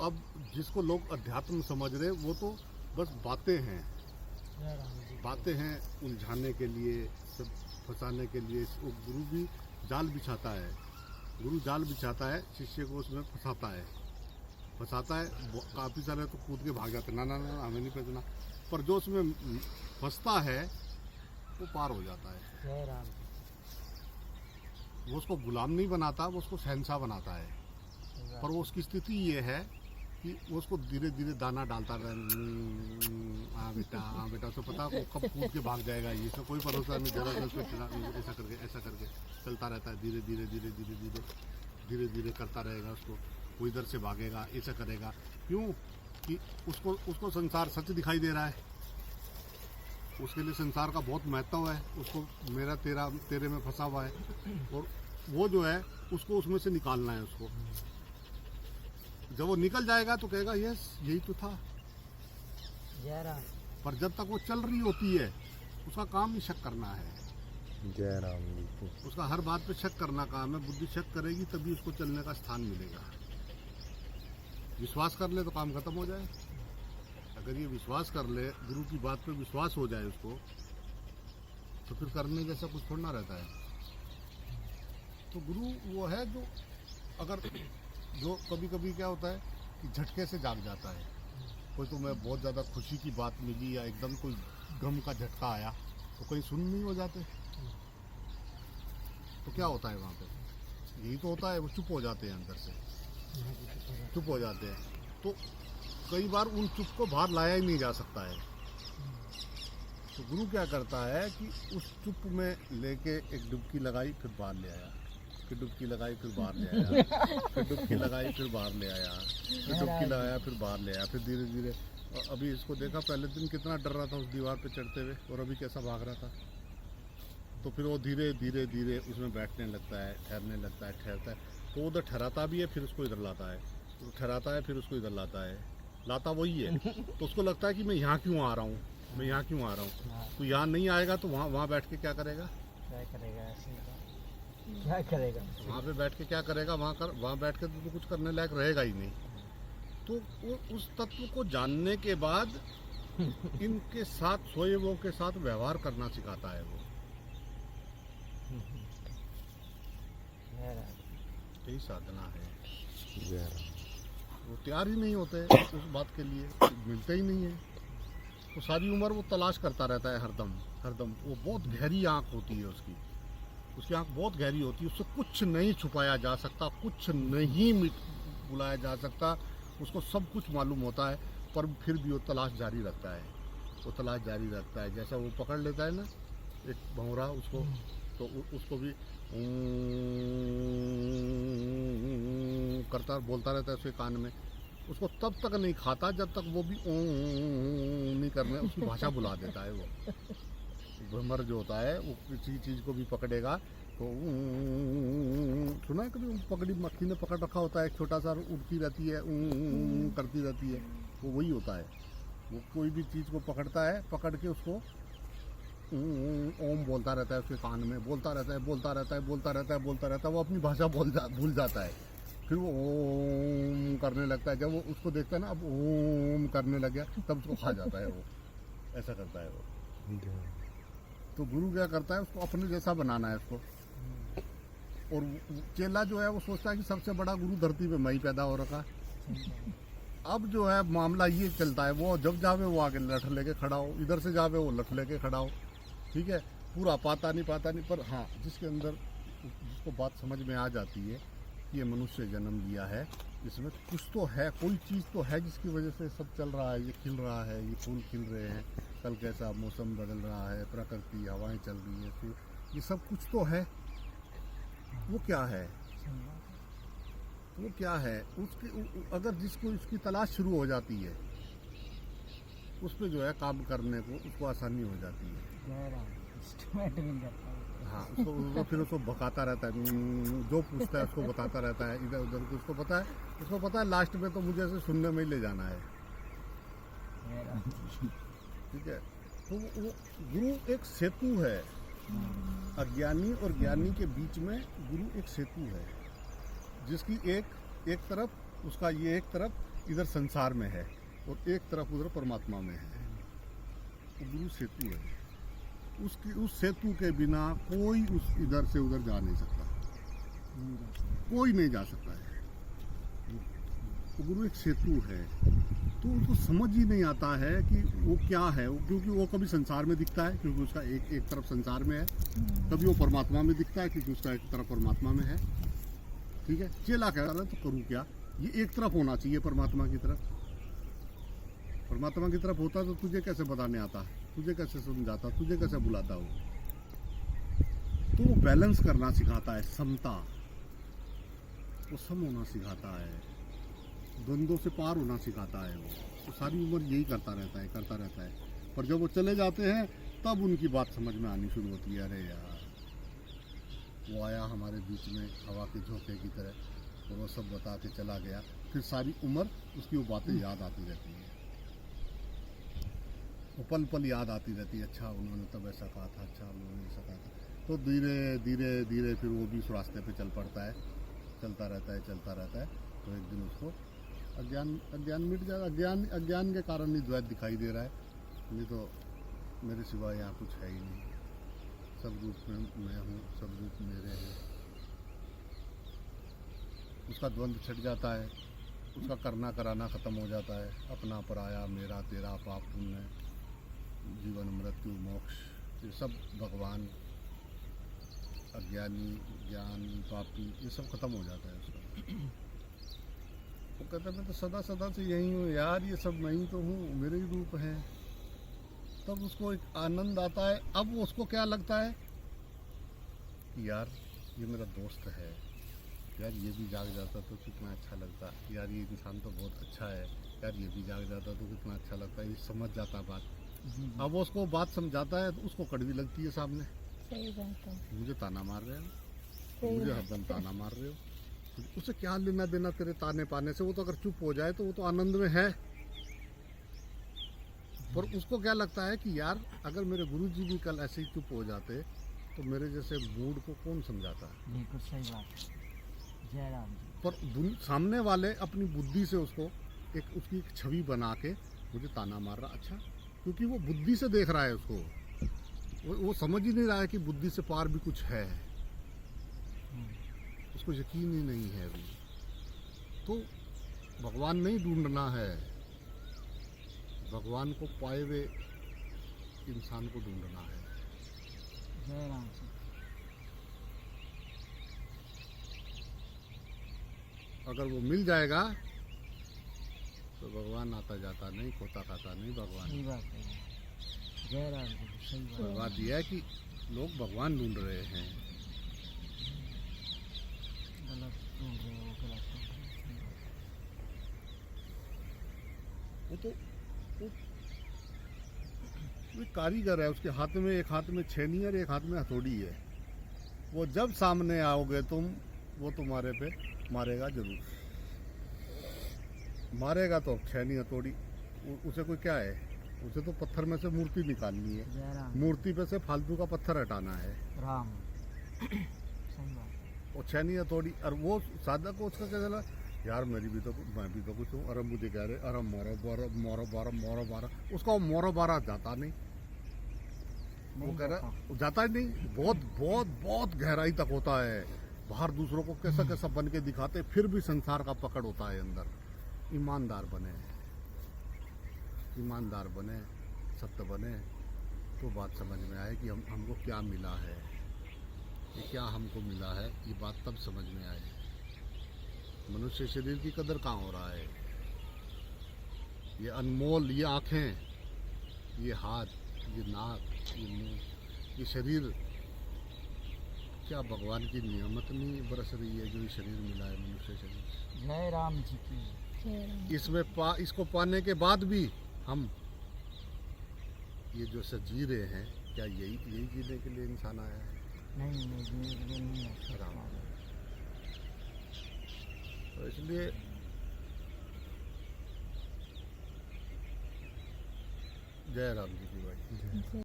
अब जिसको लोग अध्यात्म समझ रहे वो तो बस बातें हैं, बातें हैं उलझाने के लिए, सब फंसाने के लिए। वो गुरु भी जाल बिछाता है, गुरु जाल बिछाता है, शिष्य को उसमें फंसाता है। काफ़ी सारे तो कूद के भाग जाते हैं, ना हमें नहीं फंसना। पर जो उसमें फंसता है वो पार हो जाता है। वो उसको गुलाम नहीं बनाता, वो उसको शहंशाह बनाता है। पर वो उसकी स्थिति ये है कि वो उसको धीरे धीरे दाना डालता रहे। हाँ बेटा, उसको पता वो कब कूद के भाग जाएगा, ये सब कोई भरोसा नहीं। जरा ऐसा करके चलता रहता है। धीरे धीरे करता रहेगा उसको। वो इधर से भागेगा, ऐसा करेगा। क्यों कि उसको संसार सच दिखाई दे रहा है। उसके लिए संसार का बहुत महत्व है। उसको मेरा तेरे में फंसा हुआ है, और वो जो है उसको उसमें से निकालना है उसको। जब वो निकल जाएगा तो कहेगा यस यही तो था। पर जब तक वो चल रही होती है उसका काम ही शक करना है। जय राम जी। उसका हर बात पे शक करना काम है। बुद्धि शक करेगी तभी उसको चलने का स्थान मिलेगा। विश्वास कर ले तो काम खत्म हो जाए। अगर ये विश्वास कर ले, गुरु की बात पे विश्वास हो जाए उसको, तो फिर करने जैसा कुछ थोड़ा रहता है। तो गुरु वो है जो कभी कभी क्या होता है कि झटके से जाग जाता है। कोई तो मैं बहुत ज़्यादा खुशी की बात मिली या एकदम कोई गम का झटका आया तो कहीं सुन नहीं हो जाते। तो क्या होता है वहाँ पे? यही तो होता है, वो चुप हो जाते हैं, अंदर से चुप हो जाते हैं। तो कई बार उन चुप को बाहर लाया ही नहीं जा सकता है। तो गुरु क्या करता है कि उस चुप में लेके एक डुबकी लगाई, फिर बाहर ले आया, फिर डुबकी लगाई, फिर बाहर ले आया, फिर डुबकी लगाई, फिर बाहर ले आया, फिर डुबकी लगाया, फिर बाहर ले आया। फिर धीरे धीरे अभी इसको देखा, पहले दिन कितना डर रहा था उस दीवार पे चढ़ते हुए, और अभी कैसा भाग रहा था। तो फिर वो धीरे धीरे उसमें बैठने लगता है, ठहरने लगता है, ठहरता है। तो उधर ठहराता भी है, फिर उसको इधर लाता है, तो ठहराता है, फिर उसको इधर लाता है, लाता वही है। तो उसको लगता है कि मैं यहाँ क्यों आ रहा हूँ, मैं यहाँ क्यों आ रहा हूँ। तो यहाँ नहीं आएगा तो वहाँ बैठ के क्या करेगा, वहाँ पे बैठ के क्या करेगा, वहाँ बैठ के तो कुछ करने लायक रहेगा ही नहीं। तो वो उस तत्व को जानने के बाद इनके साथ सोएवों के साथ व्यवहार करना सिखाता है वो। यही साधना है। वो तैयार ही नहीं होते उस बात के लिए, मिलते ही नहीं है। तो सारी उम्र वो तलाश करता रहता है हरदम। वो बहुत गहरी आंख होती है उसकी आंख बहुत गहरी होती है। उससे कुछ नहीं छुपाया जा सकता, कुछ नहीं बुलाया जा सकता। उसको सब कुछ मालूम होता है, पर फिर भी वो तलाश जारी रखता है। वो तलाश जारी रखता है। जैसा वो पकड़ लेता है ना एक भंवरा उसको, तो उसको भी करता बोलता रहता है उसके कान में। उसको तब तक नहीं खाता जब तक वो भी नहीं करने उसकी भाषा बुला देता है। वो भ्रमर जो होता है वो किसी चीज़ को भी पकड़ेगा तो सुना है कभी, पकड़ी मक्खी ने पकड़ रखा होता है, एक छोटा सा उड़ती रहती है, करती रहती है, वो वही होता है। वो कोई भी चीज़ को पकड़ता है, पकड़ के उसको ओम बोलता रहता है उसके कान में, बोलता रहता है। वो अपनी भाषा भूल जाता है। फिर वो ओम करने लगता है। जब वो उसको देखता है ना अब ओम करने लग गया, तब उसको खा जाता है। वो ऐसा करता है वो। तो गुरु क्या करता है, उसको अपने जैसा बनाना है उसको। और चेला जो है वो सोचता है कि सबसे बड़ा गुरु धरती पे मैं ही पैदा हो रखा। अब जो है मामला ये चलता है, वो जब जावे वो आगे लठ लेके खड़ा हो, इधर से जावे वो लठ लेके खड़ा हो। ठीक है, पूरा पाता नहीं, पर हाँ जिसको बात समझ में आ जाती है कि ये मनुष्य जन्म लिया है, इसमें कुछ तो है, कोई चीज़ तो है जिसकी वजह से सब चल रहा है, ये खिल रहा है, ये फूल खिल रहे हैं, कल कैसा मौसम बदल रहा है, प्रकृति हवाएं चल रही हैं, फिर ये सब कुछ तो है। वो क्या है, वो क्या है उसकी, अगर जिसको इसकी तलाश शुरू हो जाती है उस पर जो है काम करने को उसको आसानी हो जाती है। हाँ, उसको फिर उसको भकाता रहता है, जो पूछता है उसको बताता रहता है इधर उधर। उसको पता है लास्ट में तो मुझे ऐसे सुनने में ही ले जाना है। ठीक है, तो वो गुरु एक सेतु है। अज्ञानी और ज्ञानी के बीच में गुरु एक सेतु है, जिसकी एक तरफ उसका ये एक तरफ इधर संसार में है और एक तरफ उधर परमात्मा में है। वो गुरु सेतु है। उस सेतु के बिना कोई उस इधर से उधर जा नहीं सकता, कोई नहीं जा सकता है। वो गुरु एक सेतु है। तो उसको समझ ही नहीं आता है कि वो क्या है, क्योंकि वो कभी संसार में दिखता है क्योंकि उसका एक तरफ संसार में है, कभी वो परमात्मा में दिखता है क्योंकि उसका एक तरफ परमात्मा में है। ठीक है, चेला कह रहा है तो करूँ क्या, ये एक तरफ होना चाहिए परमात्मा की तरफ। परमात्मा की तरफ होता तो तुझे कैसे बताने आता, तुझे कैसे समझाता, तुझे कैसे बुलाता हो। तो वो बैलेंस करना सिखाता है, समता, वो सम होना सिखाता है, द्वंद्वों से पार होना सिखाता है। वो सारी उम्र यही करता रहता है। पर जब वो चले जाते हैं तब उनकी बात समझ में आनी शुरू होती है। अरे यार, वो आया हमारे बीच में हवा के झोंके की तरह और वो सब बता के चला गया। फिर सारी उम्र उसकी वो बातें याद आती रहती हैं, वो पल पल याद आती रहती है। अच्छा उन्होंने तब ऐसा कहा था, अच्छा उन्होंने ऐसा कहा था। तो धीरे धीरे धीरे फिर वो भी उस रास्ते पे चल पड़ता है, चलता रहता है। तो एक दिन उसको अज्ञान मिट जाएगा। अज्ञान के कारण ही द्वैत दिखाई दे रहा है, नहीं तो मेरे सिवा यहाँ कुछ है ही नहीं। सब रूप में मैं हूँ, सब रूप मेरे हैं। उसका द्वंद्व छट जाता है, उसका करना कराना ख़त्म हो जाता है। अपना पराया, मेरा तेरा, पाप पुण्य, जीवन मृत्यु मोक्ष, ये सब भगवान, अज्ञानी ज्ञानी पापी, ये सब खत्म हो जाता है उसका। वो कहता है मैं तो सदा सदा से यही हूँ यार, ये सब मैं ही तो हूँ, मेरे ही रूप हैं। तब उसको एक आनंद आता है। अब उसको क्या लगता है कि यार ये मेरा दोस्त है, यार ये भी जाग जाता तो कितना अच्छा लगता, यार ये इंसान तो बहुत अच्छा है, यार ये भी जाग जाता तो कितना अच्छा लगता। ये समझ जाता बात। अब वो उसको बात समझाता है तो उसको कड़वी लगती है सामने। सही बात है। मुझे ताना मार रहे हो, सही मुझे बात हरदम ताना मार रहे हो। उसे क्या लेना देना तेरे ताने पाने से। वो तो अगर चुप हो जाए तो वो तो आनंद में है। पर उसको क्या लगता है कि यार अगर मेरे गुरुजी भी कल ऐसे ही चुप हो जाते तो मेरे जैसे मूड को कौन समझाता। बिल्कुल सही बात है। जय राम जी। पर सामने वाले अपनी बुद्धि से उसको उसकी एक छवि बना के मुझे ताना मार रहा। अच्छा, क्योंकि वो बुद्धि से देख रहा है उसको। वो समझ ही नहीं रहा है कि बुद्धि से पार भी कुछ है, उसको यकीन ही नहीं है अभी। तो भगवान नहीं ढूंढना है, भगवान को पाए हुए इंसान को ढूंढना है। जय राम जी। अगर वो मिल जाएगा तो भगवान आता जाता नहीं, खोता खाता नहीं भगवान। सही बात है। जय राम जी। सही बात तो बात यह है कि लोग भगवान ढूंढ रहे हैं। गलत ढूंढ रहे हो, गलत ढूंढ रहे हो। सही बात है। वो कारीगर है, उसके हाथ में एक हाथ में छेनी है और एक हाथ में हथौड़ी है। वो जब सामने आओगे तुम, वो तुम्हारे पे मारेगा जरूर। मारेगा तो छेनी हथौड़ी, उसे कोई क्या है, उसे तो पत्थर में से मूर्ति निकालनी है, जय राम। मूर्ति पे से फालतू का पत्थर हटाना है। राम। सही बात है। वो छेनी हथौड़ी। और वो साधक को उसका क्या चला, यार मैं भी तो कुछ हूँ। अरे मुझे कह रहे अरे मोरो बारा, उसका वो मोरो बारा जाता नहीं। वो कह रहा जाता ही नहीं। बहुत बहुत बहुत गहराई तक होता है। बाहर दूसरों को कैसा कैसा बन के दिखाते, फिर भी संसार का पकड़ होता है अंदर। ईमानदार बने, ईमानदार बने, सत्य बने, तो बात समझ में आए कि हमको क्या मिला है, ये क्या हमको मिला है। ये बात तब समझ में आए। मनुष्य शरीर की कदर कहाँ हो रहा है। ये अनमोल, ये आँखें, ये हाथ, ये नाक, ये मुंह, ये शरीर, क्या भगवान की नियामत नहीं बरस रही है जो ये शरीर मिला है, मनुष्य शरीर। जय राम जी की। जय राम। इसमें इसको पाने के बाद भी हम ये जो जी रहे हैं, क्या यही जीने के लिए इंसान आया है? नहीं नहीं है। राम। तो इसलिए जय राम जी की भाई। जय